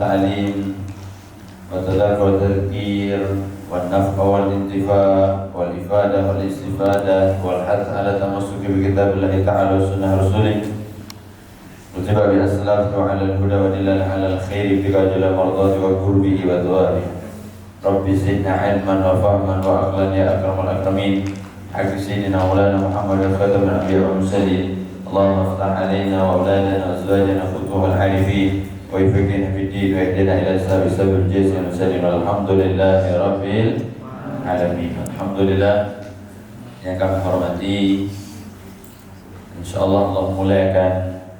التعليم والتذكر والتذكير والنفع والانتفاع والإفادة والاستفادة والحث على التمسك بكتاب الله تعالى وسنة رسوله واتباع السلام على الهدى والدلالة على الخير ابتغاء جل مرضاته وقربه وثوابه. رب زدنا علما وفهما وعقلا يا أكرم الأكرمين. حق سيدنا مولانا محمد خاتم الأنبياء والمرسلين. اللهم افتح علينا وأولادنا وأزواجنا فتوح العارفين ويفقهنا في الدين واهدنا إلى سبيل الجزء المسلم. Alhamdulillah Rabbil Alamin. Alhamdulillah yang kami hormati, insyaallah Allah muliakan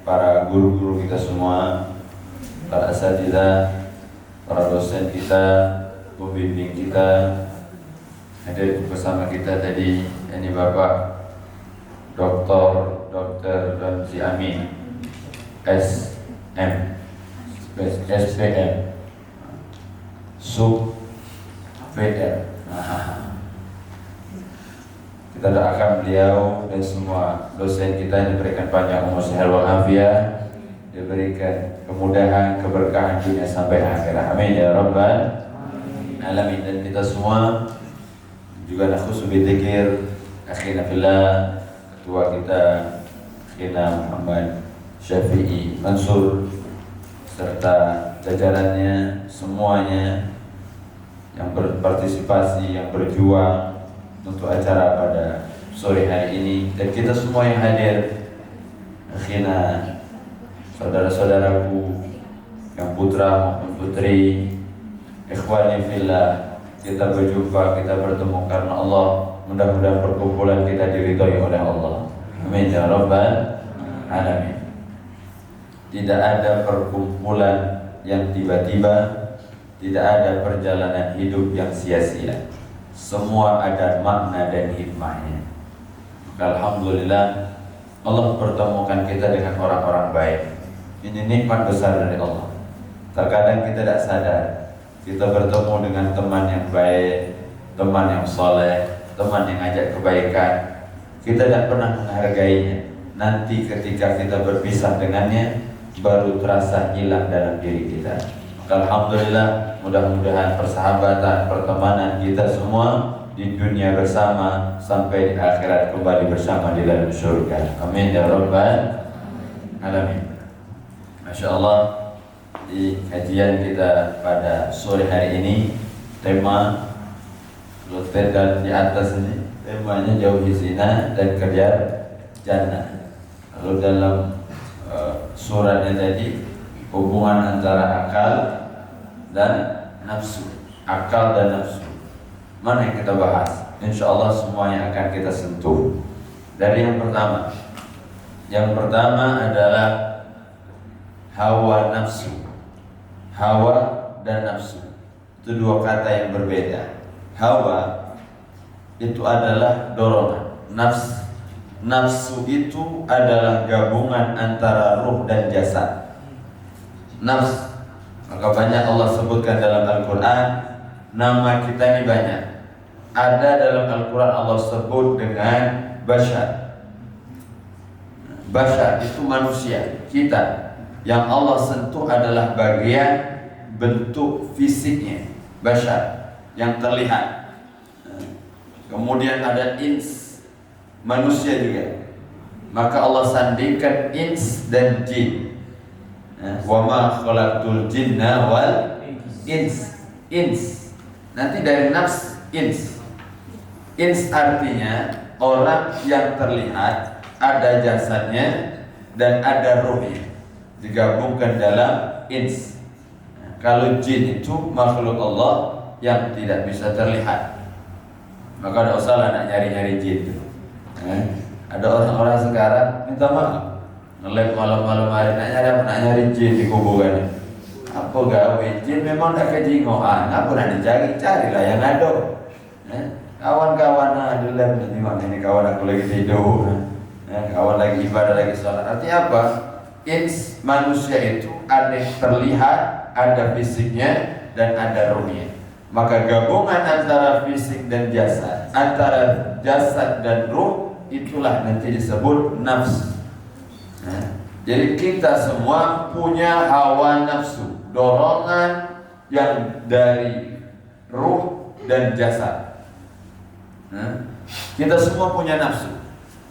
para guru-guru kita semua, para asatidzah, para dosen kita, pembimbing kita, hadir bersama kita tadi, ini Bapak Dr. Ramzi Amin SPM Sub VR. Kita doakan beliau dan semua dosen kita diberikan panjang umur sehat walafiat, diberikan kemudahan, keberkahan dunia sampai akhirat. Amin ya rabbal alamin. Dan kita semua juga nakhusu bidzikir akhina fillah, ketua kita Akhina Muhammad Syafi'i Mansur serta jajarannya semuanya yang berpartisipasi, yang berjuang untuk acara pada sore hari ini, dan kita semua yang hadir, akhina, saudara-saudaraku yang putra maupun putri, ikhwani fillah, kita berjumpa, kita bertemu karena Allah. Mudah-mudahan perkumpulan kita diridhoi oleh Allah. Amin ya rabbal alamin. Tidak ada perkumpulan yang tiba-tiba, tidak ada perjalanan hidup yang sia-sia. Semua ada makna dan hikmahnya. Alhamdulillah Allah pertemukan kita dengan orang-orang baik. Ini nikmat besar dari Allah. Terkadang kita tidak sadar, kita bertemu dengan teman yang baik, teman yang soleh, teman yang ajak kebaikan, kita tidak pernah menghargainya. Nanti ketika kita berpisah dengannya, baru terasa hilang dalam diri kita. Maka alhamdulillah, mudah-mudahan persahabatan, pertemanan kita semua di dunia bersama sampai di akhirat kembali bersama di dalam surga. Amin ya rabbal alamin. Masya Allah, di kajian kita pada sore hari ini, tema Lutfir dan di atas ini temanya jauhi zina dan kejar jannah. Lalu dalam suratnya tadi hubungan antara akal dan nafsu, akal dan nafsu. Mana yang kita bahas? Insya Allah semuanya akan kita sentuh. Dari yang pertama adalah hawa nafsu. Hawa dan nafsu itu dua kata yang berbeda. Hawa itu adalah dorongan, nafsu itu adalah gabungan antara ruh dan jasad. Nafs, maka banyak Allah sebutkan dalam Al-Quran. Nama kita ini banyak. Ada dalam Al-Quran Allah sebut dengan bashar. Bashar itu manusia, kita. Yang Allah sentuh adalah bagian bentuk fisiknya, bashar, yang terlihat. Kemudian ada ins, manusia juga. Maka Allah sandingkan ins dan jin. Wa ma khalaqtul jinna wal ins. Nanti dari nafs ins. Ins artinya orang yang terlihat, ada jasadnya dan ada ruhnya, digabungkan dalam ins. Kalau jin itu makhluk Allah yang tidak bisa terlihat, maka ada usaha nak nyari-nyari jin. Ada orang-orang sekarang minta maaf, ngelep malam-malam hari nak nyari jin di kuburan. Apa gawe jin memang tak kejingoan, apa nak dicari-carilah yang ada. Kawan-kawan ada lem ini kawan aku lagi tidur, kawan lagi ibadah, lagi sholat. Artinya apa? Ins, manusia itu ada terlihat, ada fisiknya dan ada ruhnya. Maka gabungan antara fisik dan jasad, antara jasad dan ruh, itulah nanti disebut nafs. Jadi kita semua punya hawa nafsu. dorongan yang dari ruh dan jasad. Kita semua punya nafsu.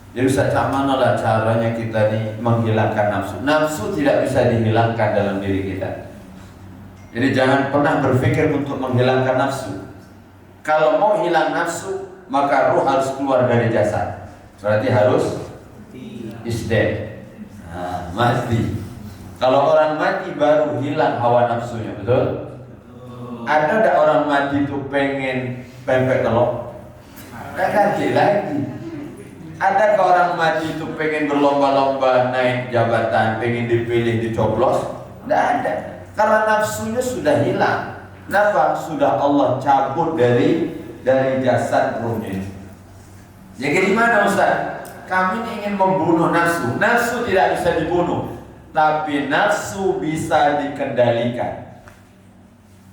Jadi Ustaz, mana lah caranya kita nih menghilangkan nafsu? Nafsu tidak bisa dihilangkan dalam diri kita. Jadi jangan pernah berpikir untuk menghilangkan nafsu. Kalau mau hilang nafsu, maka ruh harus keluar dari jasad. Berarti harus isdeh, mati. Kalau orang mati baru hilang hawa nafsunya, betul? Ada tak orang mati itu pengen pempek telur? Tak ganti lagi. Ada orang mati itu pengen berlomba-lomba naik jabatan, pengen dipilih, dicoblos? Tidak ada. Karena nafsunya sudah hilang. Kenapa? Sudah Allah cabut dari jasad ruhnya. Jadi gimana Ustaz? Kami ini ingin membunuh nafsu. Nafsu tidak bisa dibunuh, tapi nafsu bisa dikendalikan.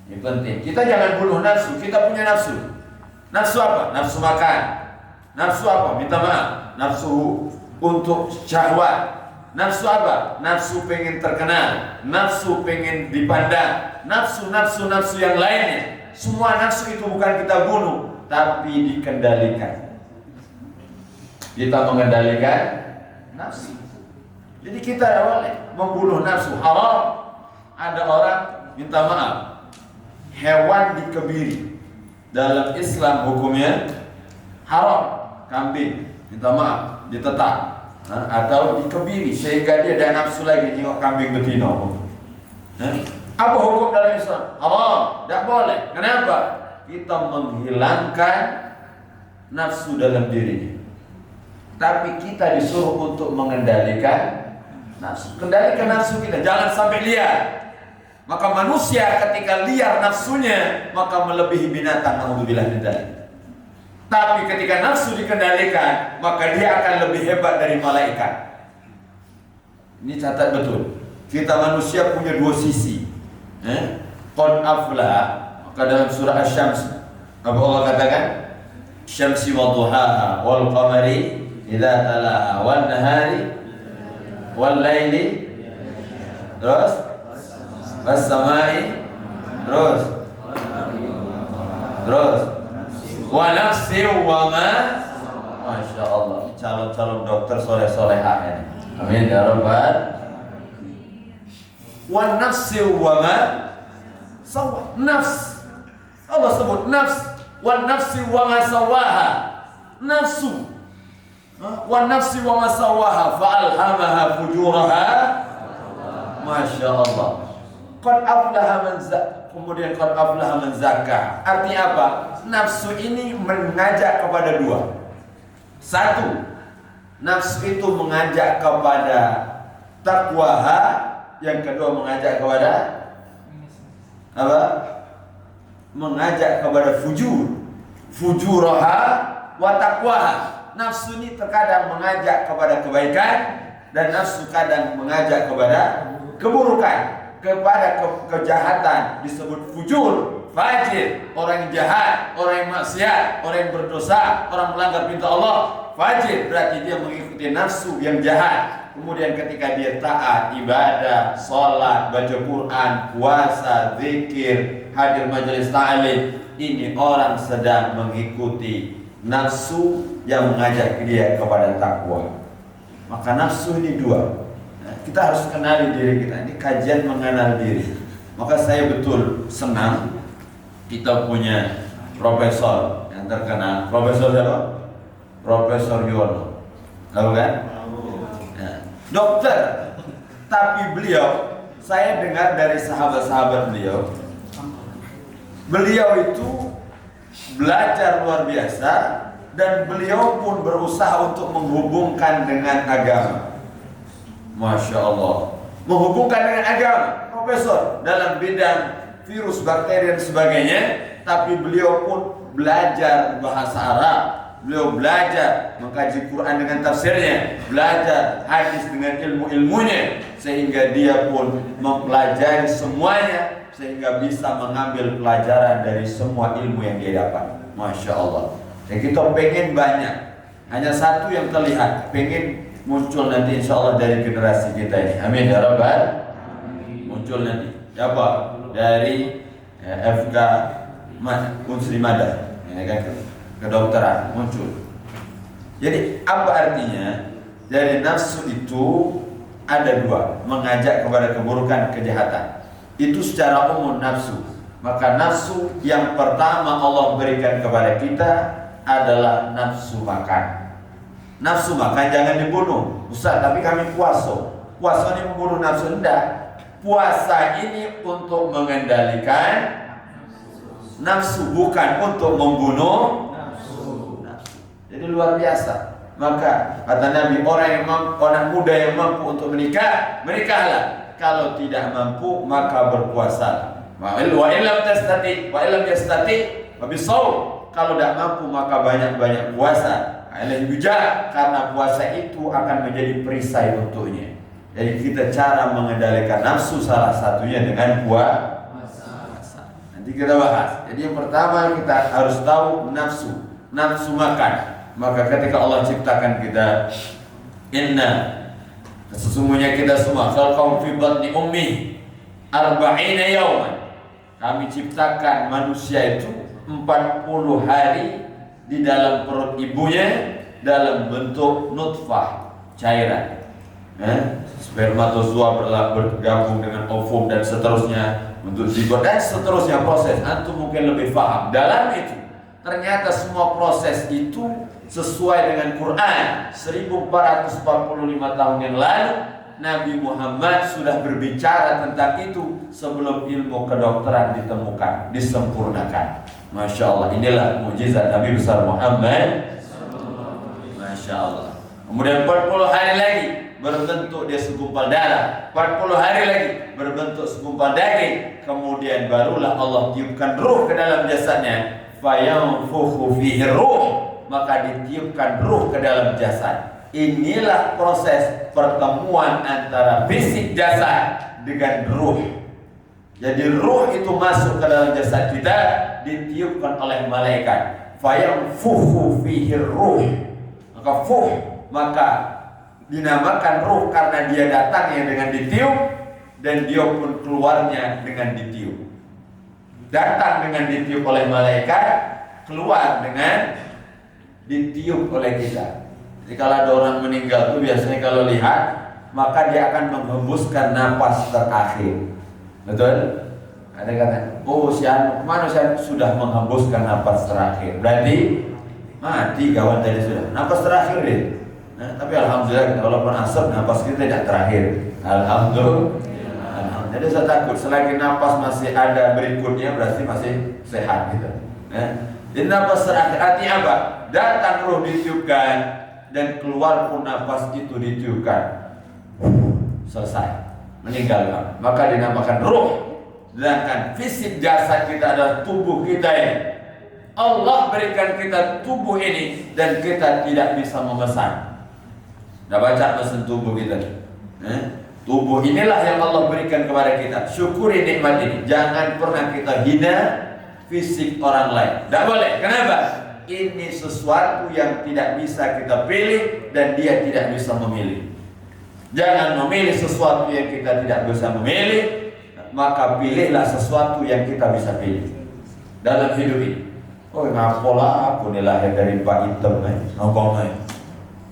Ini penting. Kita jangan bunuh nafsu. Kita punya nafsu. Nafsu apa? Nafsu makan. Nafsu apa? Minta maaf. Nafsu untuk syahwat. Nafsu apa? Nafsu pengen terkenal. Nafsu pengen dipandang. Nafsu yang lainnya. Semua nafsu itu bukan kita bunuh, tapi dikendalikan. Kita mengendalikan nafsu. Jadi kita boleh membunuh nafsu. Haram. Ada orang minta maaf, hewan dikebiri. Dalam Islam hukumnya haram. Kambing, minta maaf, ditetak atau dikebiri sehingga dia ada nafsu lagi tengok kambing betina. Apa hukum dalam Islam? Haram, tidak boleh. Kenapa? Kita menghilangkan nafsu dalam dirinya. Tapi kita disuruh untuk mengendalikan nafsu. Kendalikan nafsu kita, jangan sampai liar. Maka manusia ketika liar nafsunya, maka melebihi binatang. Alhamdulillah tidak. Tapi ketika nafsu dikendalikan, maka dia akan lebih hebat dari malaikat. Ini catat betul. Kita manusia punya dua sisi. Qad aflaha, maka dalam surah Asy-Syams apa Allah katakan? Syamsi wa duhaha wal qamari idza talaha wan nahari wal laili, terus was samai, terus wa nafsi wa ma. Masya Allah, calon-calon dokter soleh-solehah ini. Amin ya rabbal. Wa nafsi wa ma sawa. Nafs, Allah sebut nafs. Wa nafsi wa ma sawaha. Nafsu. Wa nafsi wa ma sawaha fa'alhamaha fujuraha. Masya Allah. Qad aflaha man zakka. Kemudian qad aflaha man zakka. Artinya apa? Nafsu ini mengajak kepada dua. Satu, nafsu itu mengajak kepada taqwaha. Yang kedua mengajak kepada apa? Mengajak kepada fujuraha wa taqwaha. Nafsu ini terkadang mengajak kepada kebaikan dan nafsu kadang mengajak kepada keburukan, kepada kejahatan. Disebut fujur, fajir, orang yang jahat, orang yang maksiat, orang yang berdosa, orang melanggar perintah Allah. Fajir berarti dia mengikuti nafsu yang jahat. Kemudian ketika dia taat, ibadah, sholat, baca Quran, puasa, zikir, hadir majelis ta'lim, ini orang sedang mengikuti nafsu yang mengajak dia kepada takwa. Maka nafsu ini dua. Kita harus kenali diri kita. Ini kajian mengenal diri. Maka saya betul senang kita punya profesor yang terkenal. Profesor siapa? Profesor Yono. Tahu kan? Ya. Dokter. Tapi beliau, saya dengar dari sahabat-sahabat beliau, beliau itu belajar luar biasa dan beliau pun berusaha untuk menghubungkan dengan agama. Masya Allah, menghubungkan dengan agama. Profesor dalam bidang virus, bakteri dan sebagainya, tapi beliau pun belajar bahasa Arab. Beliau belajar mengkaji Quran dengan tafsirnya, belajar hadis dengan ilmu-ilmunya, sehingga dia pun mempelajari semuanya, sehingga bisa mengambil pelajaran dari semua ilmu yang dia dapat. Masya Allah. Dan kita pengen banyak, hanya satu yang terlihat, pengen muncul nanti insya Allah dari generasi kita ini. Amin ya rabbal. Muncul nanti. apa? Dari FK Unsri Madah, ya kan, kedokteran muncul. Jadi apa artinya? Jadi nafsu itu ada dua, mengajak kepada keburukan, kejahatan. Itu secara umum nafsu. Maka nafsu yang pertama Allah berikan kepada kita adalah nafsu makan. Nafsu makan jangan dibunuh. Ustaz, tapi kami puasa. Puasa ini membunuh nafsu? Enggak. Puasa ini untuk mengendalikan nafsu, bukan untuk membunuh nafsu. Jadi luar biasa. Maka kata Nabi, orang muda yang mampu untuk menikah, menikahlah. Kalau tidak mampu, maka berpuasa. Wa illam yastati bisawm. Kalau tidak mampu, maka banyak-banyak puasa. Karena puasa itu akan menjadi perisai untuknya. Jadi kita cara mengendalikan nafsu salah satunya dengan puasa. Nanti kita bahas. Jadi yang pertama kita harus tahu nafsu makan. Maka ketika Allah ciptakan kita, sesungguhnya kita semua khalaqakum fi batni ummi 40 yawman. Kami ciptakan manusia itu 40 hari di dalam perut ibunya dalam bentuk nutfah, cairan. Spermatozoa bergabung dengan ovum dan seterusnya untuk zigot dan seterusnya proses. Antum mungkin lebih paham dalam itu. Ternyata semua proses itu sesuai dengan Quran. 1445 tahun yang lalu Nabi Muhammad sudah berbicara tentang itu sebelum ilmu kedokteran ditemukan, disempurnakan. Masya Allah, inilah mukjizat Nabi besar Muhammad. Masya Allah. Kemudian 40 hari lagi berbentuk dia segumpal darah, 40 hari lagi berbentuk segumpal daging. Kemudian barulah Allah tiupkan ruh ke dalam jasadnya, fayanfukhu fihi ruh, maka ditiupkan ruh ke dalam jasad. Inilah proses pertemuan antara fisik jasad dengan ruh. Jadi ruh itu masuk ke dalam jasad kita, ditiupkan oleh malaikat, fayanfukhu fihi ruh, maka dinamakan ruh karena dia datangnya dengan ditiup dan dia pun keluarnya dengan ditiup. Datang dengan ditiup oleh malaikat, keluar dengan ditiup oleh kita. Jadi kalau ada orang meninggal itu biasanya kalau lihat, maka dia akan menghembuskan napas terakhir. Betul? Ada kata, oh manusia sudah menghembuskan napas terakhir. Berarti mati kawan tadi sudah. Napas terakhir deh. Nah, tapi alhamdulillah walaupun asap napas kita tidak terakhir. Alhamdulillah. Jadi saya takut selagi napas masih ada berikutnya berarti masih sehat gitu. Jadi napas terakhir artinya apa? Datang roh ditiupkan dan keluar pun napas itu ditiupkan. Selesai. Meninggal. Maka dinamakan roh. Sedangkan fisik jasad kita adalah tubuh kita ya. Allah berikan kita tubuh ini dan kita tidak bisa memesan. Dah baca mesin tubuh kita. Tubuh inilah yang Allah berikan kepada kita. Syukuri nikmat ini. Jangan pernah kita hina fisik orang lain. Tidak boleh. Kenapa? Ini sesuatu yang tidak bisa kita pilih dan dia tidak bisa memilih. Jangan memilih sesuatu yang kita tidak bisa memilih. Maka pilihlah sesuatu yang kita bisa pilih dalam hidup ini. Oh ngapolah aku nih lahir dari Pak Hitam ngomong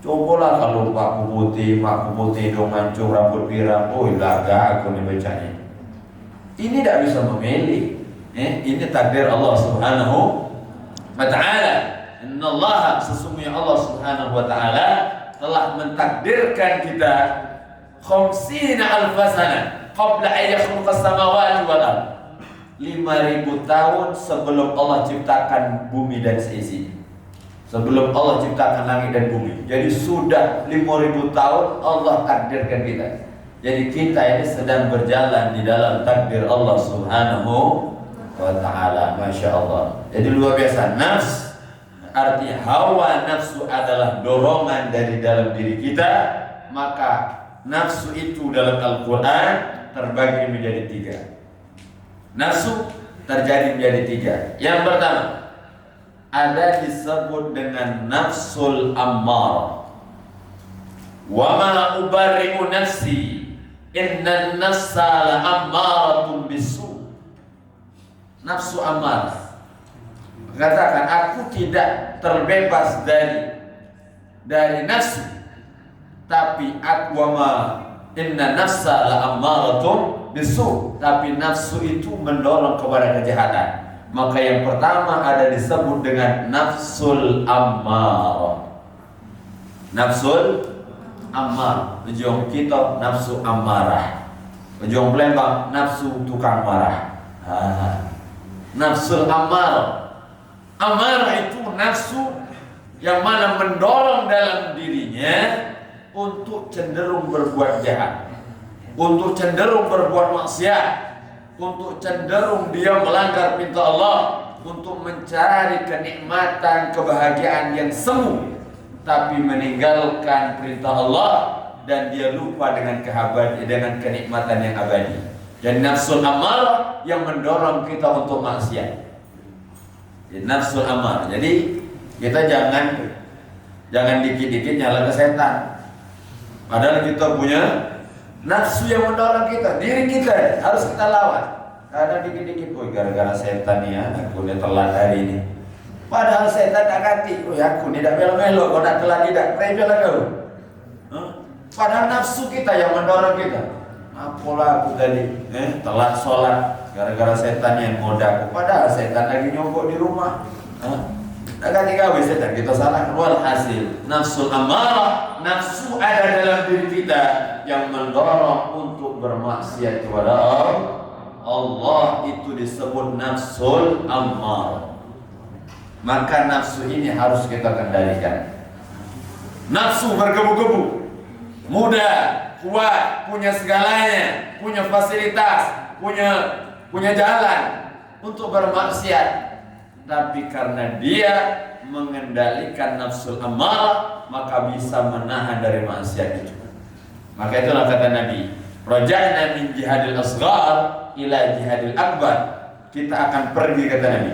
cobalah kalau Pak putih, Mak putih, hidung mancung, rambut pirang, oh laga aku nih bacanya. Ini tidak bisa memilih. Ini takdir Allah Subhanahu wa Ta'ala. Innallaha, sesungguhnya Allah Subhanahu wa Ta'ala telah mentakdirkan kita 50 alfasana qabla an yakhluqas samawati wal ardh. 5.000 tahun sebelum Allah ciptakan bumi dan seisinya. Sebelum Allah ciptakan langit dan bumi. Jadi sudah 5.000 tahun Allah takdirkan kita. Jadi kita ini sedang berjalan di dalam takdir Allah Subhanahu wa Ta'ala. Masya Allah. Jadi luar biasa. Nafs, artinya hawa nafsu adalah dorongan dari dalam diri kita. Maka nafsu itu dalam Al-Quran terbagi menjadi 3. Nafsu terjadi menjadi 3. Yang pertama, ada disebut dengan nafsul ammar. Wa ma ubarri'u nafsi Innan nafsa la'ammaratun bisu. Nafsu amarah. Katakan aku tidak terbebas dari nafsu, tapi aku inna nafsa la'ammaratun bisu, tapi nafsu itu mendorong kepada kejahatan. Maka yang pertama ada disebut dengan nafsul ammarah. Nafsul ammar, ujung kita nafsu ammarah, ujung Palembang nafsu tukang marah. Nafsul ammar, amarah itu nafsu yang mana mendorong dalam dirinya untuk cenderung berbuat jahat, untuk cenderung berbuat maksiat, untuk cenderung dia melanggar perintah Allah, untuk mencari kenikmatan kebahagiaan yang semu, tapi meninggalkan perintah Allah dan dia lupa dengan kenikmatan yang abadi. Dan nafsul amarah yang mendorong kita untuk maksiat. Nafsul amarah. Jadi kita jangan dikit-dikit nyala ke setan. Padahal kita punya nafsu yang mendorong kita, diri kita harus kita lawan. Kadang dikit-dikit, gara-gara setan ya, aku udah telat hari ini. Padahal setan tak kati, aku ni dak melo-melo, kau nak telat tidak, rebel kau. Padahal nafsu kita yang mendorong kita. Apalah aku tadi, telat sholat, gara-gara setan yang ngoda aku. Padahal setan lagi nyogok di rumah. Tak kati kau setan, kita salah. Walhasil, nafsul amarah, nafsu ada dalam diri kita yang mendorong untuk bermaksiat kepada Allah, itu disebut nafsul amarah. Maka nafsu ini harus kita kendalikan. Nafsu bergebu-gebu, muda, kuat, punya segalanya, punya fasilitas, punya jalan untuk bermaksiat. Tapi karena dia mengendalikan nafsul amarah, maka bisa menahan dari maksiat itu. Maka itulah kata Nabi, raja'na min jihadil asghar ila jihadil akbar. Kita akan pergi, kata Nabi,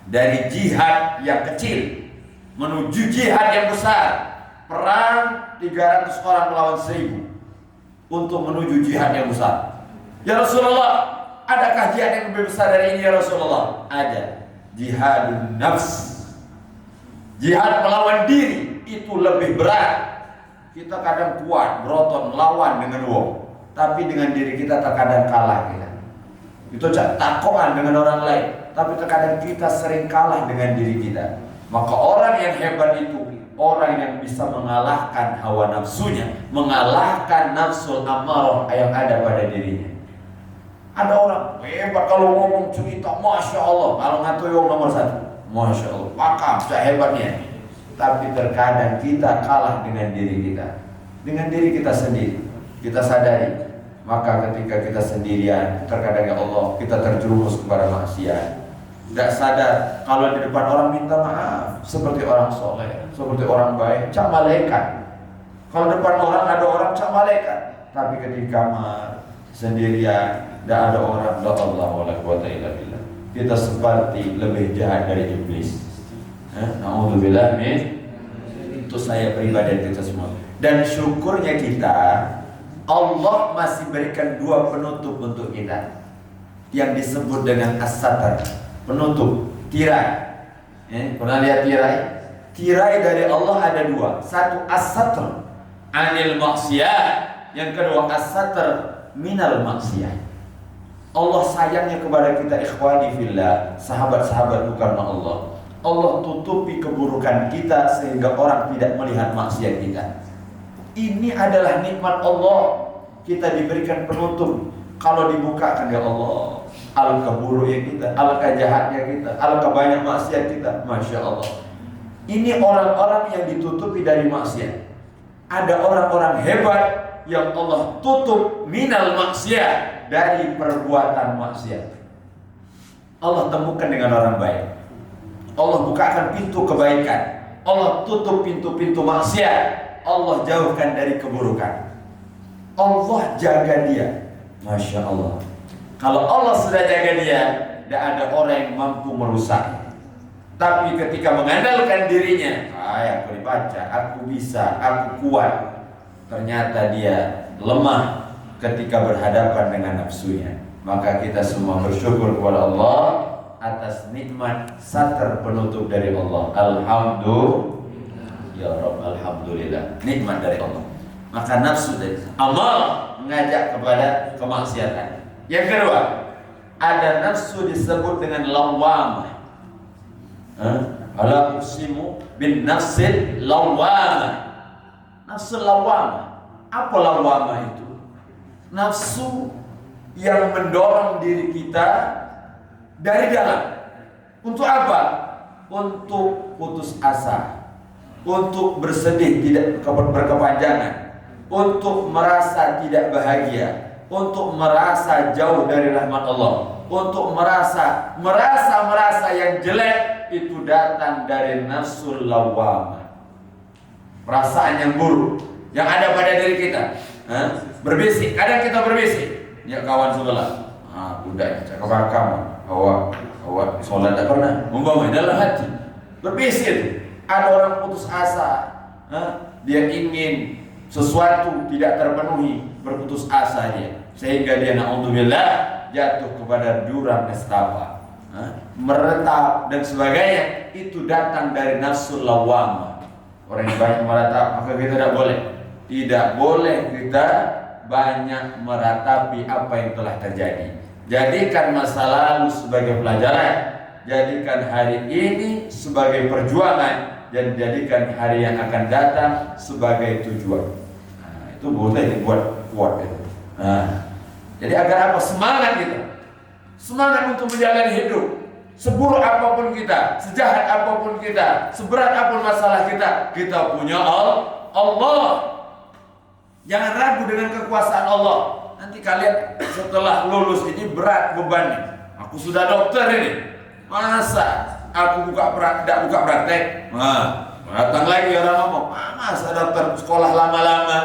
dari jihad yang kecil menuju jihad yang besar. Perang 300 orang melawan 1000 untuk menuju jihad yang besar. Ya Rasulullah, adakah jihad yang lebih besar dari ini ya Rasulullah? Ada. Jihadun nafs, jihad melawan diri, itu lebih berat. Kita kadang kuat, berotot, melawan dengan wong, tapi dengan diri kita terkadang kalah kita. Itu takoan dengan orang lain, tapi terkadang kita sering kalah dengan diri kita. Maka orang yang hebat itu orang yang bisa mengalahkan hawa nafsunya, mengalahkan nafsul amarah yang ada pada dirinya. Ada orang hebat kalau ngomong cerita, masya Allah, kalau ngatuyong nomor 1, masya Allah, pakam, hebatnya. Tapi terkadang kita kalah dengan diri kita, dengan diri kita sendiri. Kita sadari, maka ketika kita sendirian, terkadang ya Allah, kita terjerumus kepada maksiat. Tidak sadar kalau di depan orang minta maaf seperti orang soleh, seperti orang baik, cak malaikat. Kalau depan orang ada orang cak malaikat, tapi ketika sendirian, tidak ada orang, la Allah wa la quwwata illa billah. Kita seperti lebih jahat dari iblis. Na'udzubillah min. Itu saya pribadi dan kita semua. Dan syukurnya kita, Allah masih berikan 2 penutup untuk kita, yang disebut dengan as-satar, penutup, tirai. Pernah lihat tirai? Tirai dari Allah ada 2. Satu as-satr anil maksiyah, yang kedua as-satr minal maksiyah. Allah sayangnya kepada kita, ikhwani fillah, sahabat-sahabat bukan Allah. Allah tutupi keburukan kita sehingga orang tidak melihat maksiat kita. Ini adalah nikmat Allah. Kita diberikan penutup. Kalau dibukakan, ya Allah, alangkah buruknya kita, alangkah jahatnya kita, alangkah banyak maksiat kita. Masya Allah. Ini orang-orang yang ditutupi dari maksiat. Ada orang-orang hebat yang Allah tutup minal maksiat, dari perbuatan maksiat. Allah temukan dengan orang baik. Allah bukakan pintu kebaikan. Allah tutup pintu-pintu maksiat. Allah jauhkan dari keburukan. Allah jaga dia. Masya Allah. Kalau Allah sudah jaga dia, tidak ada orang yang mampu merusak. Tapi ketika mengandalkan dirinya, aku dibaca, aku bisa, aku kuat, ternyata dia lemah ketika berhadapan dengan nafsunya. Maka kita semua bersyukur kepada Allah atas nikmat satar penutup dari Allah. Alhamdulillah, ya Rabb, alhamdulillah, nikmat dari Allah. Maka nafsu dari amal mengajak kepada kemaksiatan. Yang kedua, ada nafsu disebut dengan lawamah. Ala uqsimu bin nafsil lawamah. Nafsu lawamah. Apa lawamah itu? Nafsu yang mendorong diri kita dari dalam. Untuk apa? Untuk putus asa, untuk bersedih tidak berkepanjangan, untuk merasa tidak bahagia, untuk merasa jauh dari rahmat Allah, untuk merasa yang jelek, itu datang dari nafsul lawamah. Perasaan yang buruk yang ada pada diri kita, berbisik. Kadang kita berbisik, ya kawan sebelah, udah cakap kamu, awak sholat tak pernah, umpamanya dalam hati berbisik itu. Ada orang putus asa, dia ingin sesuatu tidak terpenuhi, berputus asa dia, sehingga dia na'udzubillah jatuh kepada jurang nestapa, meretap dan sebagainya. Itu datang dari nafsul lawamah. Orang yang banyak meratap, maka kita tidak boleh kita banyak meratapi apa yang telah terjadi. Jadikan masa lalu sebagai pelajaran, jadikan hari ini sebagai perjuangan, dan jadikan hari yang akan datang sebagai tujuan. Itu boleh dibuat kuat itu. Jadi agar apa? Semangat kita, semangat untuk menjalani hidup. Seburuk apapun kita, sejahat apapun kita, seberat apapun masalah kita punya Allah. Jangan ragu dengan kekuasaan Allah. Nanti kalian setelah lulus ini berat bebannya. Aku sudah dokter ini, masa aku tidak buka praktek? Datang lagi orang ngomong, masa dokter sekolah lama-lama,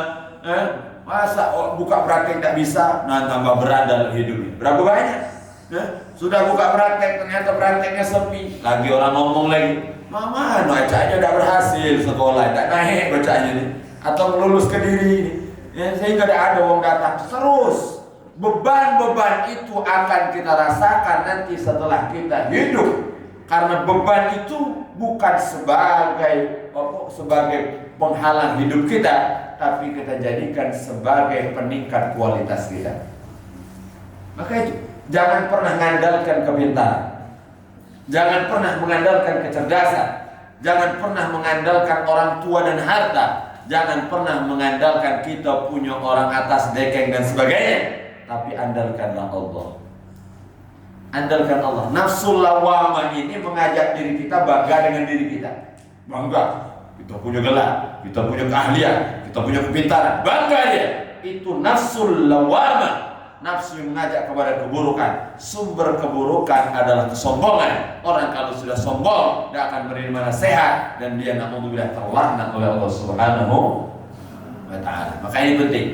masa buka praktek tidak bisa? Nah, tambah berat dalam hidupnya. Berapa banyak? Sudah buka praktek, ternyata prakteknya sepi. Lagi orang ngomong lagi, mama bacanya tidak berhasil sekolah, tidak naik bacanya nih, atau lulus ke diri ini, sehingga tidak ada orang datang. Terus beban-beban itu akan kita rasakan nanti setelah kita hidup, karena beban itu bukan sebagai penghalang hidup kita, tapi kita jadikan sebagai peningkat kualitas kita. Maka itu, jangan pernah mengandalkan kepintaran, jangan pernah mengandalkan kecerdasan, jangan pernah mengandalkan orang tua dan harta, jangan pernah mengandalkan kita punya orang atas dekeng dan sebagainya, tapi andalkanlah Allah. Andalkan Allah. Nafsul lawamah ini mengajak diri kita bangga dengan diri kita. Bangga, kita punya gelar, kita punya keahlian, kita punya kepintaran, bangga dia. Itu nafsul lawamah. Nafsu yang mengajak kepada keburukan. Sumber keburukan adalah kesombongan. Orang kalau sudah sombong, dia akan menerima nasihat, dan dia na'udzubillah terlaknat oleh Allah Subhanahu wa ta'ala. Maka ini penting,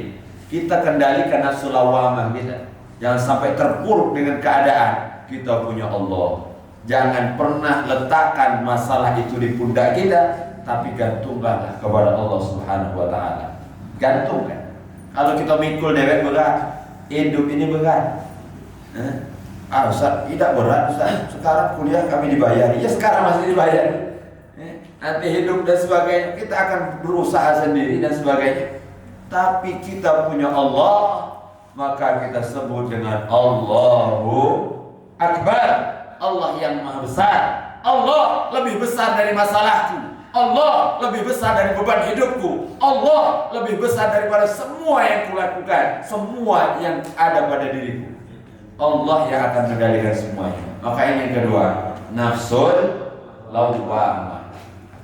kita kendalikan nafsu lawamah kita. Jangan sampai terpuruk dengan keadaan. Kita punya Allah. Jangan pernah letakkan masalah itu di pundak kita, tapi gantunglah kepada Allah Subhanahu wa ta'ala. Gantungkan. Kalau kita mikul dewek berat, hidup ini berat. Ustaz, tidak berat Ustaz. Sekarang kuliah kami dibayar. Ya sekarang masih dibayar. Nanti hidup dan sebagainya, kita akan berusaha sendiri dan sebagainya. Tapi kita punya Allah, maka kita sebut dengan Allahu Akbar. Allah yang maha besar. Allah lebih besar dari masalahku. Allah lebih besar dari beban hidupku. Allah lebih besar daripada semua yang kulakukan, semua yang ada pada diriku. Allah yang akan mengendalikan semuanya. Maka ini yang kedua, nafsul lawamah.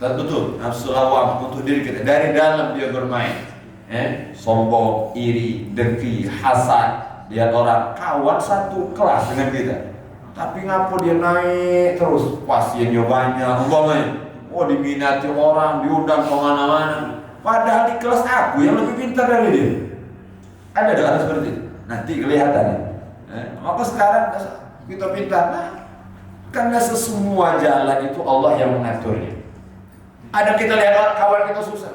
Betul, nafsul lawamah untuk diri kita. Dari dalam dia bermain. Sombong, iri, dengki, hasad. Lihat orang kawan satu kelas dengan kita, tapi ngapa dia naik terus, pasiennya banyak, umpamanya. Diminati orang, diundang kemana-mana, padahal di kelas aku yang lebih pintar dari dia. Ada seperti itu. Nanti kelihatan ya. Maka sekarang kita pintar, karena sesemua jalan itu Allah yang mengaturnya. Ada kita lihat kawan kita sukses,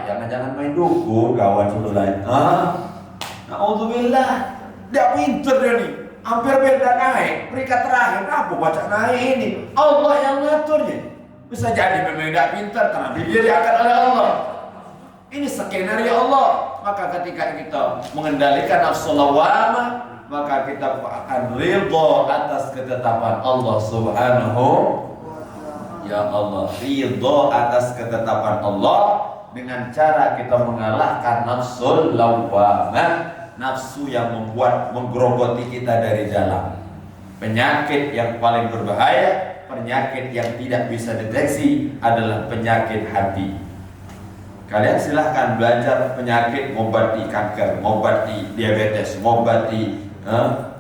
jangan-jangan main dukun kawan sebelah lain. Alhamdulillah, dia pinter dia nih. Hampir beda naik, peringkat terakhir. Apa baca naik ini? Allah yang ngaturnya. Bisa jadi memang tidak pintar karena dia diangkat oleh Allah. Ini skenario Allah. Maka ketika kita mengendalikan nafsu lawamah, maka kita akan ridha atas ketetapan Allah Subhanahu. Ya Allah, ridha atas ketetapan Allah dengan cara kita mengalahkan nafsu lawamah, nafsu yang membuat menggerogoti kita dari jalan. Penyakit yang paling berbahaya, penyakit yang tidak bisa deteksi adalah penyakit hati. Kalian silahkan belajar penyakit, mengobati kanker, mengobati diabetes, mengobati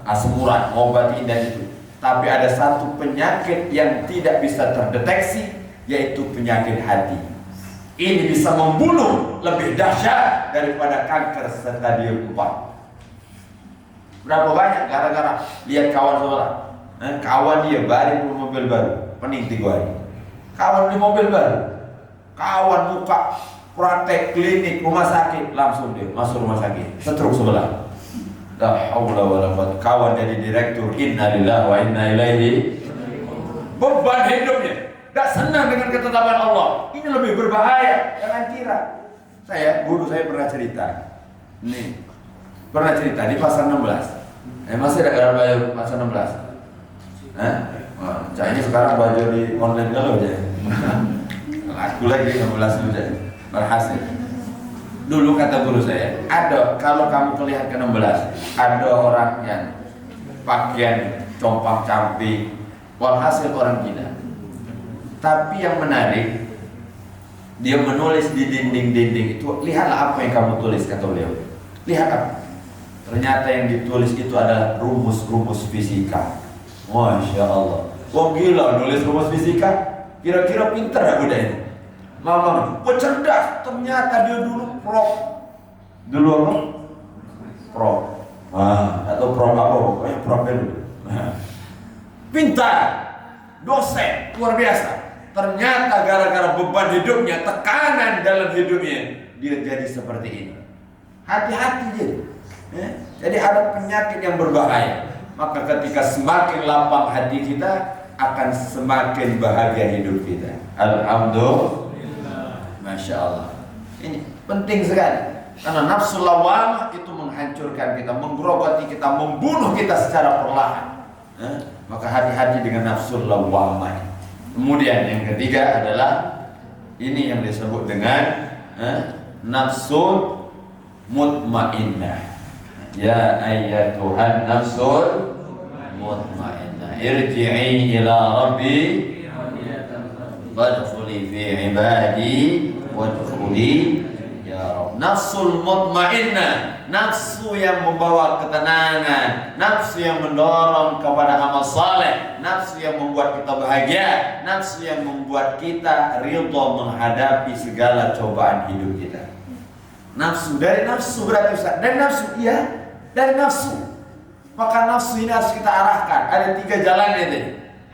asam urat, mengobati dan itu. Tapi ada satu penyakit yang tidak bisa terdeteksi, yaitu penyakit hati. Ini bisa membunuh lebih dahsyat daripada kanker stadium 4. Berapa banyak gara-gara lihat kawan sebelah, kawan dia beli mobil baru, pening 3 hari. Kawan beli mobil baru, kawan buka praktek klinik rumah sakit, langsung dia masuk rumah sakit, stroke sebelah. La haula wala quwwata. Kawan jadi direktur, innalillahi wa inna ilaihi. Beban hidupnya, tidak senang dengan ketetapan Allah. Ini lebih berbahaya. Jangan kira. Guru saya pernah cerita. Nih, pernah cerita di pasar 16. Masih ada gara bayar pasar 16. Ini sekarang baju di online kalau aja. Aku lagi 16 sudah berhasil. Dulu kata guru saya, kalau kamu kelihatan 16, ada orang yang pakaian compang camping, walhasil orang gila. Tapi yang menarik, dia menulis di dinding-dinding itu, lihatlah apa yang kamu tulis, kata beliau. Lihat apa? Ternyata yang ditulis itu adalah rumus-rumus fisika. Masya Allah. Wah gila, nulis rumus fisika. Kira-kira pinter ya udah ini. Mama, cerdas. Ternyata dia dulu prof. Dulu apa? Prof. Atau prof apa? Pokoknya prof dulu. Pintar. Dosen, luar biasa. Ternyata gara-gara beban hidupnya, tekanan dalam hidupnya, dia jadi seperti ini. Hati-hati jadi. Jadi ada penyakit yang berbahaya. Maka ketika semakin lapang hati kita, akan semakin bahagia hidup kita. Alhamdulillah. Masya Allah. Ini penting sekali. Karena nafsu lawamah itu menghancurkan kita, menggerogoti kita, membunuh kita secara perlahan. Maka hati-hati dengan nafsu lawamah. Kemudian yang ketiga adalah ini yang disebut dengan nafsu mutmainnah. Ya ayyatuhan nafsul mutmainnah, irji'i ila rabbi wadkhuli fi ibadi wadkhuli ya Rabb. Nafsul mutmainnah, nafsu yang membawa ketenangan, nafsu yang mendorong kepada amal saleh, nafsu yang membuat kita bahagia, nafsu yang membuat kita ridha menghadapi segala cobaan hidup kita. Nafsu, dari nafsu berarti Ustaz, dari nafsu, iya, dari nafsu. Maka nafsu ini harus kita arahkan. Ada 3 jalan ini.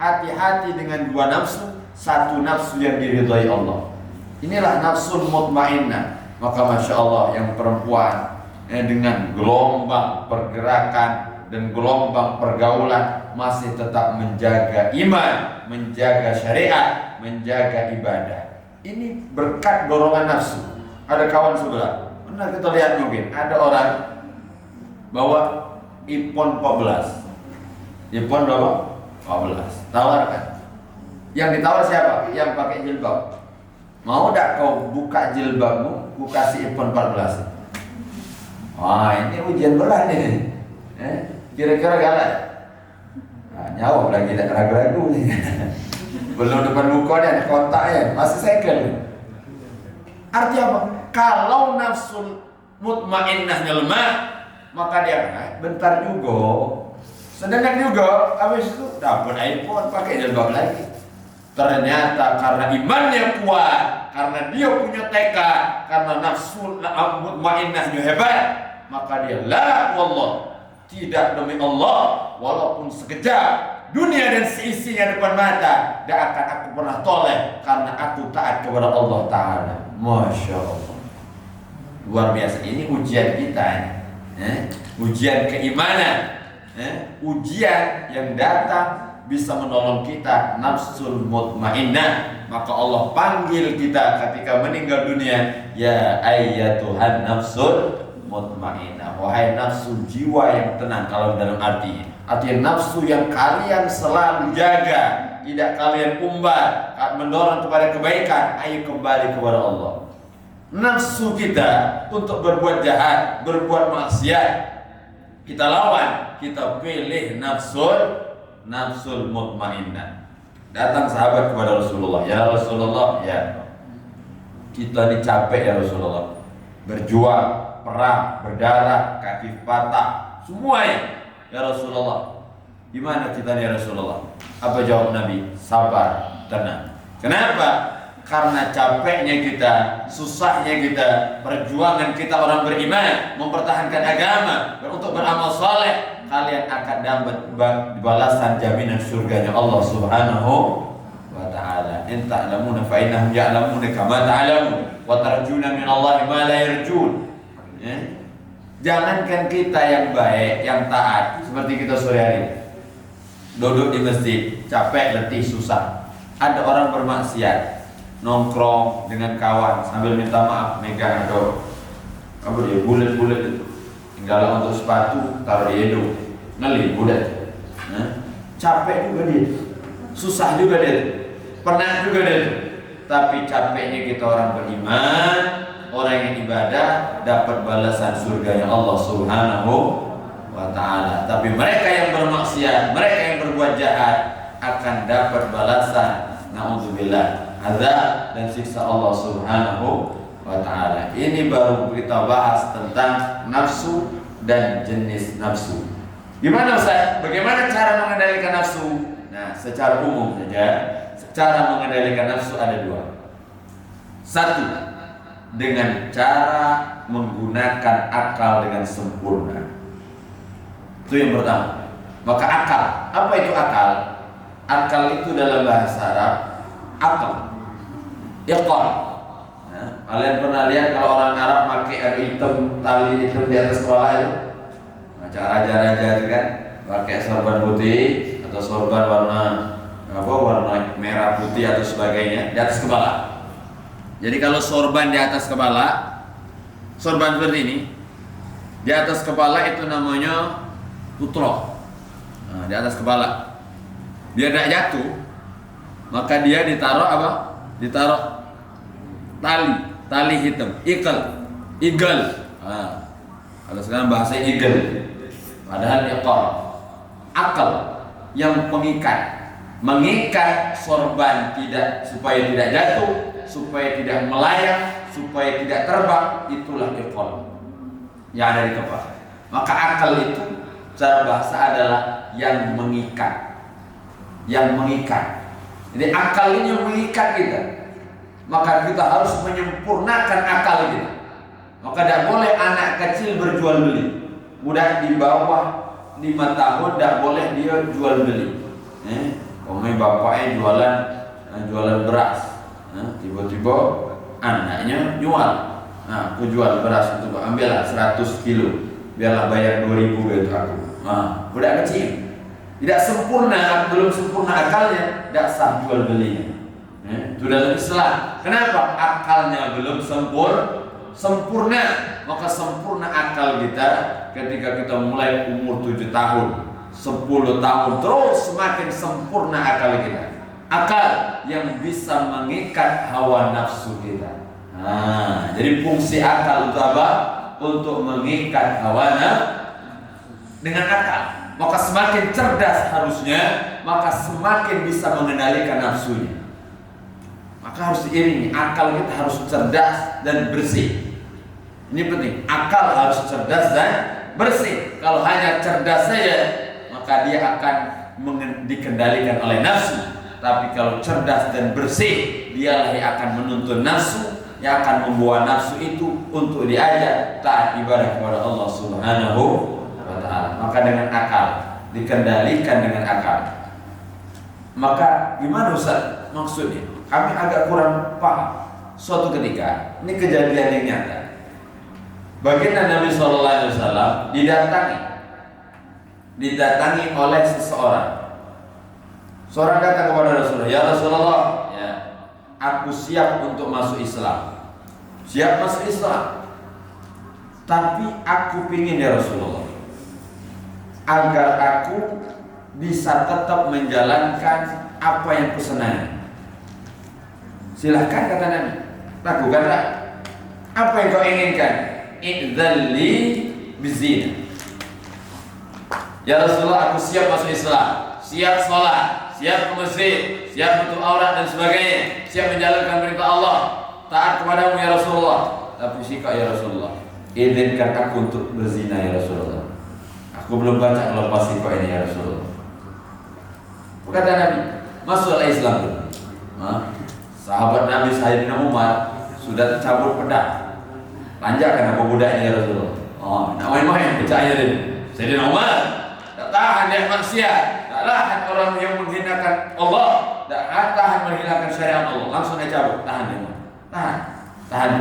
Hati-hati dengan 2 nafsu. Satu nafsu yang diridhai Allah. Inilah nafsul mutmainnah. Maka Masya Allah yang perempuan dengan gelombang pergerakan dan gelombang pergaulan masih tetap menjaga iman, menjaga syariat, menjaga ibadah. Ini berkat dorongan nafsu. Ada kawan sebelah, pernah kita lihat mungkin ada orang bawa iPhone 14. iPhone berapa? 14. Tawarkan. Yang ditawar siapa? Yang pakai jilbab. Mau tak kau buka jilbabmu, ku kasih iPhone 14. Wah, ini ujian berat nih. Kira-kira galak. Nyawa lagi tak ragu-ragu nih. Belum depan muka dia ada kontaknya, masih segel. Artinya apa? Kalau nafsu mutmainnahnya lemah, maka dia bentar juga, sedangkan juga, habis itu dapat iPhone, pakai jilbab lagi. Ternyata karena imannya kuat, karena dia punya tekad, karena nafsu mutmainnahnya hebat, maka dia la wallah, tidak demi Allah, walaupun sekejap dunia dan seisinya depan mata, tidak akan aku pernah toleh karena aku taat kepada Allah Ta'ala. Masya Allah. Luar biasa, ini ujian kita. Ujian keimanan, ujian yang datang bisa menolong kita nafsul mutmainnah. Maka Allah panggil kita ketika meninggal dunia, ya ayyatuhan nafsul mutmainnah, wahai nafsu jiwa yang tenang. Kalau dalam artinya nafsu yang kalian selalu jaga, tidak kalian umbar, mendorong kepada kebaikan, ayo kembali kepada Allah. Nafsu kita untuk berbuat jahat, berbuat maksiat, kita lawan, kita pilih nafsul mutmainnah. Datang sahabat kepada Rasulullah, ya Rasulullah, ya kita ini capek ya Rasulullah, berjuang, perang, berdarah, kaki patah, semuanya ya Rasulullah. Gimana kita nih ya Rasulullah? Apa jawab Nabi? Sabar, tenang. Kenapa? Karena capeknya kita, susahnya kita, perjuangan kita orang beriman mempertahankan agama, untuk beramal saleh, kalian akan dapat balasan jaminan surganya Allah Subhanahu wa ta'ala. In ta'lamuna fa innahum ya'lamuna kama ta'lamun wa tarjuna min Allah ma la yarjun. Jangankan kita yang baik, yang taat, seperti kita sore hari duduk di masjid, capek, letih, susah. Ada orang bermaksiat, nongkrong dengan kawan sambil minta maaf, megang atau apa dia bulat-bulat itu, tinggal untuk sepatu taruh di hidung, ngeli bulat. Capek juga dia, susah juga dia, penat juga dia. Tapi capeknya kita orang beriman, orang yang ibadah, dapat balasan surganya Allah Subhanahu wa ta'ala. Tapi mereka yang bermaksiat, mereka yang berbuat jahat, akan dapat balasan, na'udzubillah, azab dan siksa Allah Subhanahu wa ta'ala. Ini baru kita bahas tentang nafsu dan jenis nafsu. Gimana Ustaz? Bagaimana cara mengendalikan nafsu? Nah, secara umum saja, cara mengendalikan nafsu ada dua. Satu, dengan cara menggunakan akal dengan sempurna. Itu yang pertama. Maka akal, apa itu akal? Akal itu dalam bahasa Arab akal, iqal. Kalian pernah lihat kalau orang Arab pakai air hitam, tali hitam di atas kepala itu? Macam raja-raja itu kan, pakai sorban putih atau sorban warna merah putih atau sebagainya di atas kepala. Jadi kalau sorban di atas kepala, sorban seperti ini, di atas kepala itu namanya putro. Di atas kepala, biar tidak jatuh, maka dia ditaruh apa? Ditaruh tali hitam, eagle. Kalau sekarang bahasa eagle, padahal iqal, akal yang mengikat sorban supaya tidak jatuh, supaya tidak melayang, supaya tidak terbang. Itulah iqal yang ada di kepala. Maka akal itu cara bahasa adalah yang mengikat. Jadi akal ini yang mengikat kita. Maka kita harus menyempurnakan akal kita. Maka tidak boleh anak kecil berjual beli. Mudah di bawah 5 tahun tidak boleh dia jual beli. Bapaknya jualan beras. Tiba-tiba anaknya jual. Aku jual beras itu, ambillah 100 kilo. Biarlah bayar 2.000 gitu aku. Budak kecil, tidak sempurna, belum sempurna akalnya, tidak sah jual belinya. Itu dalam Islam. Kenapa? Akalnya belum sempurna. Maka sempurna akal kita ketika kita mulai umur 7 tahun, 10 tahun, terus semakin sempurna akal kita. Akal yang bisa mengikat hawa nafsu kita. Jadi fungsi akal itu apa? Untuk mengikat hawa nafsu dengan akal. Maka semakin cerdas harusnya, maka semakin bisa mengendalikan nafsunya. Maka harus diiringi, akal kita harus cerdas dan bersih. Ini penting, akal harus cerdas dan bersih. Kalau hanya cerdas saja, maka dia akan dikendalikan oleh nafsu. Tapi kalau cerdas dan bersih, dialah yang akan menuntun nafsu, yang akan membawa nafsu itu untuk diajak taat ibadah kepada Allah Subhanahu wa ta'ala. Maka dengan akal, dikendalikan dengan akal. Maka gimana Ustaz maksudnya? Kami agak kurang paham. Suatu ketika, ini kejadian yang nyata. Baginda Nabi Sallallahu Alaihi Wasallam didatangi oleh seseorang. Seorang kata kepada Rasulullah, ya Rasulullah, ya, aku siap untuk masuk Islam, siap masuk Islam, tapi aku pingin ya Rasulullah, agar aku bisa tetap menjalankan apa yang kusenangi. Silahkan kata Nabi, lakukanlah apa yang kau inginkan. Idzalli bizina. Ya Rasulullah, aku siap masuk Islam, siap sholat, siap ke masjid, siap menutup aurat dan sebagainya, siap menjalankan perintah Allah, taat kepadamu ya Rasulullah. Tapi sikap ya Rasulullah, izinkan aku untuk berzina ya Rasulullah. Aku belum baca melepas sikap ini ya Rasulullah. Kata Nabi, masuklah Islam dulu. Sahabat Nabi Sayyidina Umar sudah cabut pedang. Lanjakan apa budaknya ya Rasulullah. Nak main-main percaya dia. Sayyidina Umar tak tahan dia maksiat, tak tahan orang yang menghinakan Allah, tak tahan menghinakan syariat Allah. Langsung dia cabut, tahan dia. Tahan.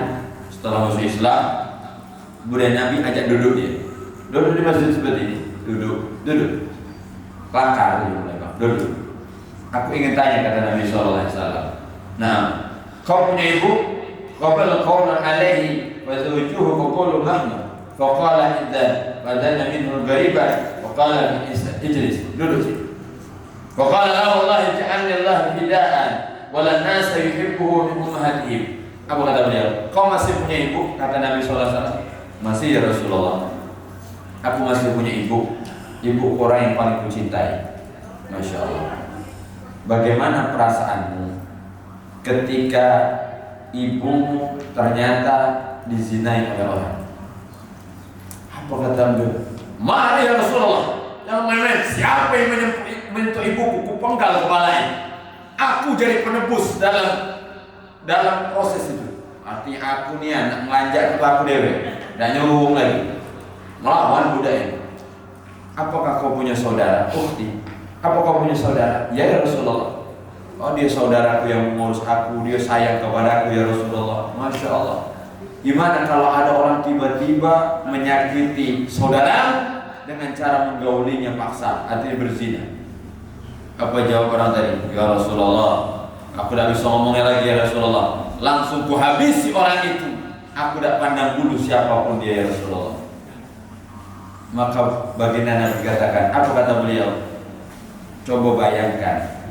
Setelah masuk Islam, budaya Nabi ajak duduk dia. Duduk di masjid seperti ini. Duduk. Langkah duduk. Aku ingin tanya, kata Nabi Sallallahu Alaihi Wasallam. Nah, kau punya ibu? Qabala qawlan alaihi wa zawjuhu faqulu mahma. Faqala idza fadana minhu al-ghariba faqala ijlis. Duduk sini. Faqala la wallahi ja'alni Allah fidaan wa lan nas yuhibbuhu min ummahatihim. Apa kata beliau? Kau masih punya ibu? Kata Nabi sallallahu alaihi wasallam. Masih ya Rasulullah. Aku masih punya ibu. Ibu orang yang paling kucintai. Masya Allah. Bagaimana perasaanmu ketika ibumu ternyata dizinai oleh orang? Apa kata beliau? Mari ya Rasulullah, yang main-main. Siapa yang menyentuh ibuku, kupenggal kepalanya. Aku jadi penebus dalam proses itu. Artinya aku nih anak melanjak ke aku dewe, dan nyuruh lagi melawan budaya. Apakah kau punya saudara? Ukhti. Apa kau punya saudara? Ya Rasulullah. Oh, dia saudaraku yang mengurus aku, dia sayang kepadaku ya Rasulullah. Masya Allah. Gimana kalau ada orang tiba-tiba menyakiti saudara dengan cara menggaulinya paksa, artinya berzina? Apa jawab orang tadi? Ya Rasulullah, aku tidak bisa ngomongnya lagi ya Rasulullah. Langsung kuhabisi orang itu. Aku tidak pandang bulu siapapun dia ya Rasulullah. Maka baginda Nabi katakan, apa kata beliau? Coba bayangkan,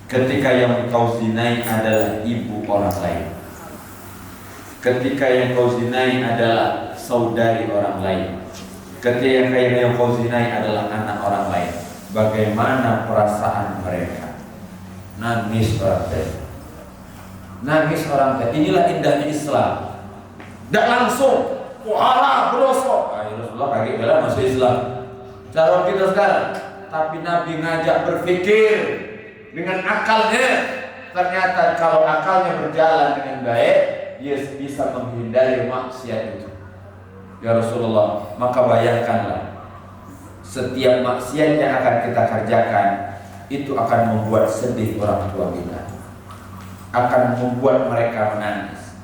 ketika yang kau zinai adalah ibu orang lain, ketika yang kau zinai adalah saudari orang lain, ketika yang kau zinai adalah anak orang lain, bagaimana perasaan mereka? Nangis orang tadi. Nangis orang tadi. Inilah indahnya Islam. Tak langsung wah berdosa. Rasulullah kaget bela masuk Islam. Cara kita sekarang. Tapi Nabi ngajak berpikir dengan akalnya. Ternyata kalau akalnya berjalan dengan baik, dia bisa menghindari maksiat itu. Ya Rasulullah, maka bayangkanlah, setiap maksiat yang akan kita kerjakan itu akan membuat sedih orang tua kita, akan membuat mereka menangis,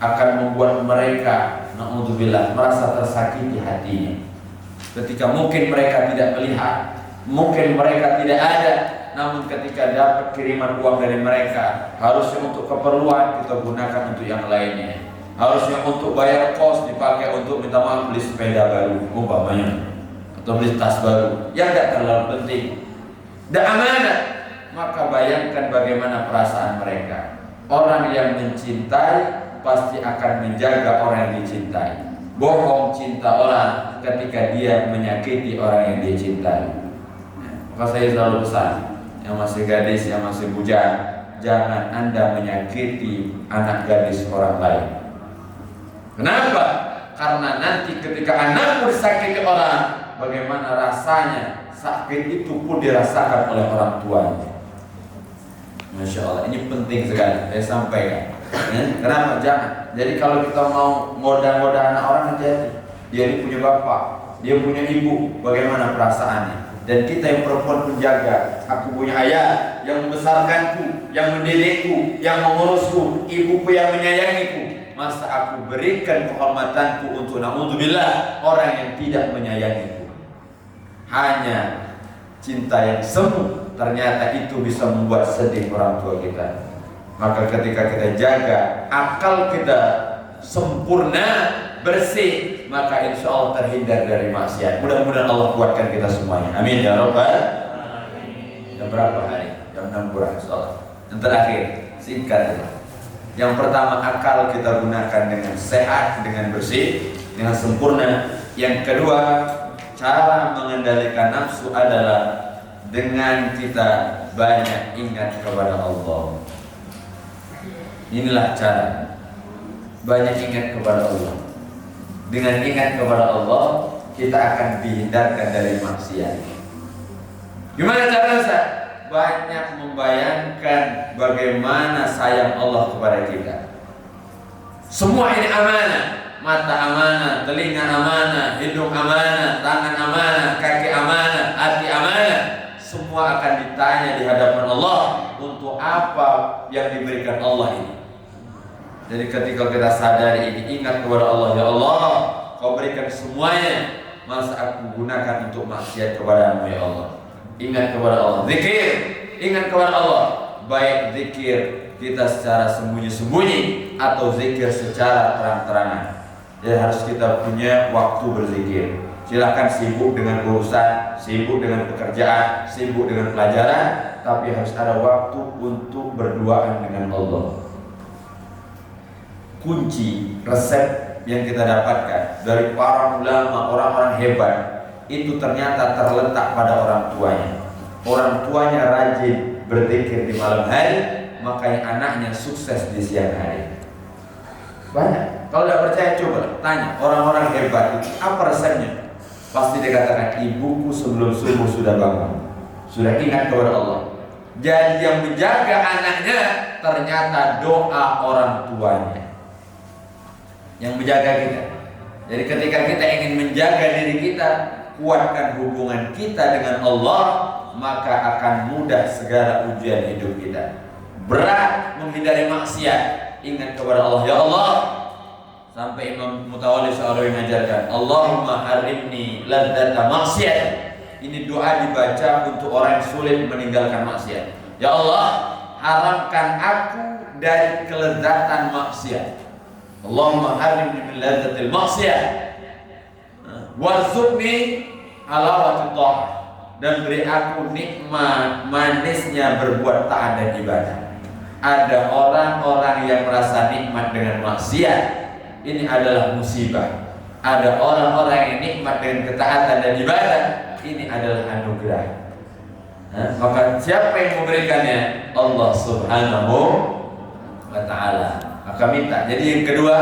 akan membuat mereka na'udzubillah merasa tersakiti hatinya. Ketika mungkin mereka tidak melihat, mungkin mereka tidak ada, namun ketika dapat kiriman uang dari mereka, harusnya untuk keperluan kita gunakan untuk yang lainnya. Harusnya untuk bayar kos dipakai untuk minta maaf beli sepeda baru umpamanya, atau beli tas baru yang tidak terlalu penting, tidak amanah. Maka bayangkan bagaimana perasaan mereka. Orang yang mencintai pasti akan menjaga orang yang dicintai. Bohong cinta orang ketika dia menyakiti orang yang dia cintai. Maka saya selalu pesan yang masih gadis, yang masih bujang, jangan Anda menyakiti anak gadis orang lain. Kenapa? Karena nanti ketika anakmu disakiti orang, bagaimana rasanya, sakit itu pun dirasakan oleh orang tuanya. Masya Allah, ini penting sekali saya sampaikan. Kenapa? Jangan. Jadi kalau kita mau ngoda-ngoda anak orang, hati-hati. Dia ini punya bapak, dia punya ibu, bagaimana perasaannya? Dan kita yang perempuan penjaga. Aku punya ayah yang membesarkanku, yang mendidikku, yang mengurusku, ibuku yang menyayangiku. masa aku berikan kehormatanku untuk naudzubillah orang yang tidak menyayangiku. Hanya cinta yang semu ternyata itu bisa membuat sedih orang tua kita. Maka ketika kita jaga akal kita sempurna, bersih, maka insya Allah terhindar dari maksiat. Mudah-mudahan Allah kuatkan kita semuanya. Amin ya Rabbal alamin. Jam berapa hari? Jam 6 kurang insya. Yang terakhir, singkat ya. Yang pertama, akal kita gunakan dengan sehat, dengan bersih, dengan sempurna. Yang kedua, cara mengendalikan nafsu adalah dengan kita banyak ingat kepada Allah. Inilah cara. Banyak ingat kepada Allah. Dengan ingat kepada Allah, kita akan dihindarkan dari maksiat. Gimana caranya, Ustaz? Banyak membayangkan bagaimana sayang Allah kepada kita. Semua ini amanah. Mata amanah, telinga amanah, hidung amanah, tangan amanah, kaki amanah, hati amanah. Semua akan ditanya di hadapan Allah untuk apa yang diberikan Allah ini. Jadi ketika kita sadari ini, ingat kepada Allah, ya Allah, Kau berikan semuanya, masa aku gunakan untuk maksiat kepadamu ya Allah. Ingat kepada Allah, zikir, ingat kepada Allah. Baik zikir kita secara sembunyi-sembunyi atau zikir secara terang-terangan. Jadi harus kita punya waktu berzikir. Silakan sibuk dengan urusan, sibuk dengan pekerjaan, sibuk dengan pelajaran, tapi harus ada waktu untuk berduaan dengan Allah. Kunci resep yang kita dapatkan dari para ulama, orang-orang hebat, itu ternyata terletak pada orang tuanya. Orang tuanya rajin berzikir di malam hari, makanya anaknya sukses di siang hari. Banyak. Kalau tidak percaya coba tanya orang-orang hebat itu apa resepnya. Pasti dikatakan ibuku sebelum subuh sudah bangun, sudah ingat kepada Allah. Jadi yang menjaga anaknya ternyata doa orang tuanya yang menjaga kita. Jadi ketika kita ingin menjaga diri kita, kuatkan hubungan kita dengan Allah, maka akan mudah segala ujian hidup kita. Berat menghindari maksiat, ingat kepada Allah, ya Allah. Sampai Imam Mutawalli Sya'rawi mengajarkan, Allahumma harimni ladzata maksiat. Ini doa dibaca untuk orang yang sulit meninggalkan maksiat. Ya Allah, haramkan aku dari kelezatan maksiat. Allahumma harimni min ladzatil maksiat warzuqni halawati tha'ah, dan beri aku nikmat manisnya berbuat taat dan ibadah. Ada orang-orang yang merasa nikmat dengan maksiat, ini adalah musibah. Ada orang-orang yang nikmat dengan ketaatan dan ibadah, ini adalah anugerah. Maka siapa yang memberikannya? Allah Subhanahu wa ta'ala. Maka minta. Jadi yang kedua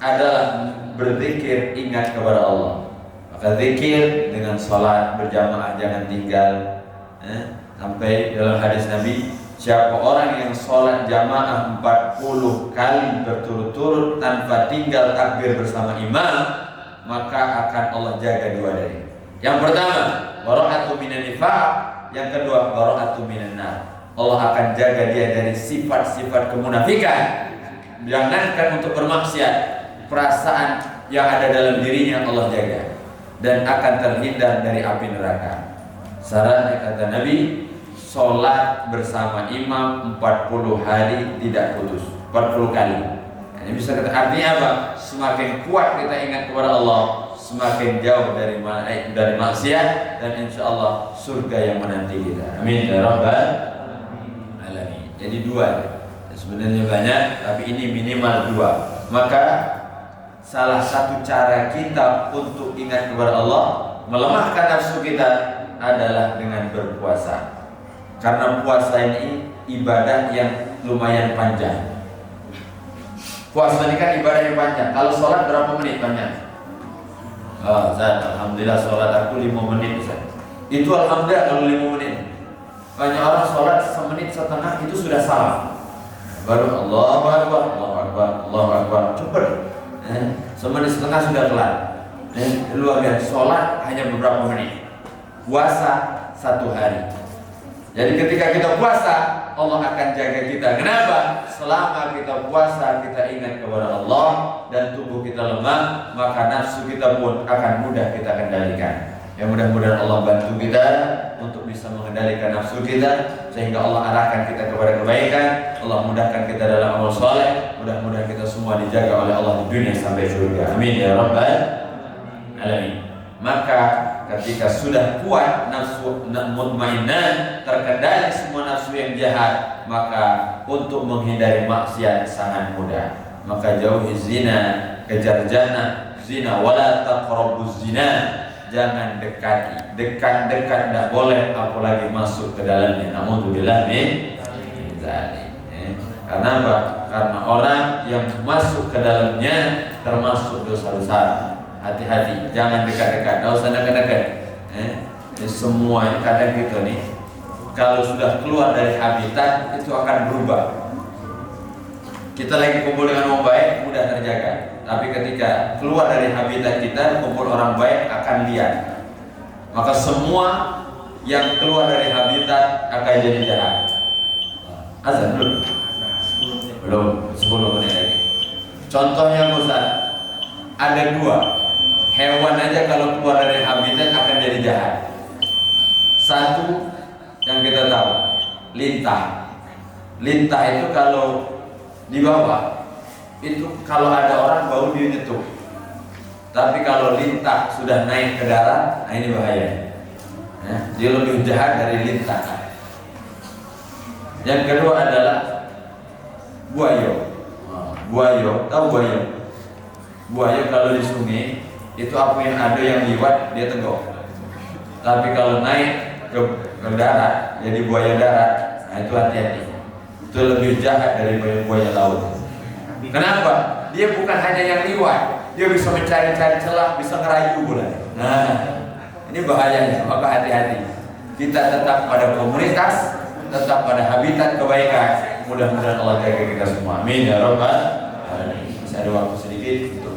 adalah berzikir, ingat kepada Allah. Maka zikir dengan sholat berjamaah jangan tinggal. Sampai dalam hadis Nabi, siapa orang yang sholat jamaah 40 kali berturut-turut tanpa tinggal takbir bersama imam, maka akan Allah jaga dua dari. Yang pertama, bara'atu minan nifaq. Yang kedua, bara'atu minan nar. Allah akan jaga dia dari sifat-sifat kemunafikan. Jangankan untuk bermaksiat, perasaan yang ada dalam dirinya Allah jaga, dan akan terhindar dari api neraka. Syaratnya kata Nabi, sholat bersama imam 40 hari tidak putus, 40 kali. Ini bisa kita artinya apa? Semakin kuat kita ingat kepada Allah, semakin jauh dari maksiat, dan insya Allah surga yang menanti kita. Amin ya Rabbal alamin. Jadi dua. Sebenarnya banyak, tapi ini minimal dua. Maka salah satu cara kita untuk ingat kepada Allah, melemahkan nafsu kita, adalah dengan berpuasa. Karena puasa ini ibadah yang lumayan panjang. Puasa ini kan ibadah yang panjang. Kalau sholat berapa menit panjang? Ustaz, alhamdulillah sholat aku 5 menit Ustaz. Itu alhamdulillah kalau 5 menit. Banyak orang sholat semenit setengah itu sudah salah. Baru Allahu Akbar, Allahu Akbar, Allahu Akbar, cepat. Semenit setengah sudah kelar. Luar biasa. Sholat hanya beberapa menit. Puasa 1 hari. Jadi ketika kita puasa, Allah akan jaga kita. Kenapa? Selama kita puasa, kita ingat kepada Allah dan tubuh kita lemah, maka nafsu kita pun akan mudah kita kendalikan. Ya, mudah-mudahan Allah bantu kita untuk bisa mengendalikan nafsu kita sehingga Allah arahkan kita kepada kebaikan. Allah mudahkan kita dalam amal saleh. Mudah-mudahan kita semua dijaga oleh Allah di dunia sampai surga. Amin ya rabbal alamin. Maka ketika sudah kuat nafsu mutmainnah, terkendali semua nafsu yang jahat, maka untuk menghindari maksiat sangat mudah. Maka jauhi zina, kejar zina, wala taqrabuz zina. Jangan dekati, dekat-dekat tidak boleh, apalagi masuk ke dalamnya. Naudzubillah min dzalik. Karena apa? Karena orang yang masuk ke dalamnya termasuk dosa besar. Hati-hati, jangan dekat-dekat, tidak usah dekat-dekat. Semua kadang gitu nih, kalau sudah keluar dari habitat itu akan berubah. Kita lagi kumpul dengan orang baik mudah terjaga, tapi ketika keluar dari habitat kita, kumpul orang baik akan liar. Maka semua yang keluar dari habitat akan jadi jahat. Azan belum 10 menit lagi. Contohnya Ustaz, ada 2 hewan aja kalau keluar dari habitat akan jadi jahat. Satu yang kita tahu, lintah. Lintah itu kalau di bawah itu kalau ada orang baru dia nyetuk. Tapi kalau lintah sudah naik ke darat, nah ini bahaya. Dia lebih jahat dari lintah. Yang kedua adalah buayo. Buayo, tahu buayo? Buayo kalau di sungai itu apa yang ada yang liwat dia tegok. Tapi kalau naik ke darat jadi buaya darat, nah itu hati-hati. Itu lebih jahat dari buaya laut. Kenapa? Dia bukan hanya yang liwat, dia bisa mencari-cari celah, bisa ngerayu pula. Nah, ini bahayanya. Maka hati-hati. Kita tetap pada komunitas, tetap pada habitat kebaikan. Mudah-mudahan Allah jaga kita semua. Amin ya rabbal alamin. Masih ada waktu sedikit untuk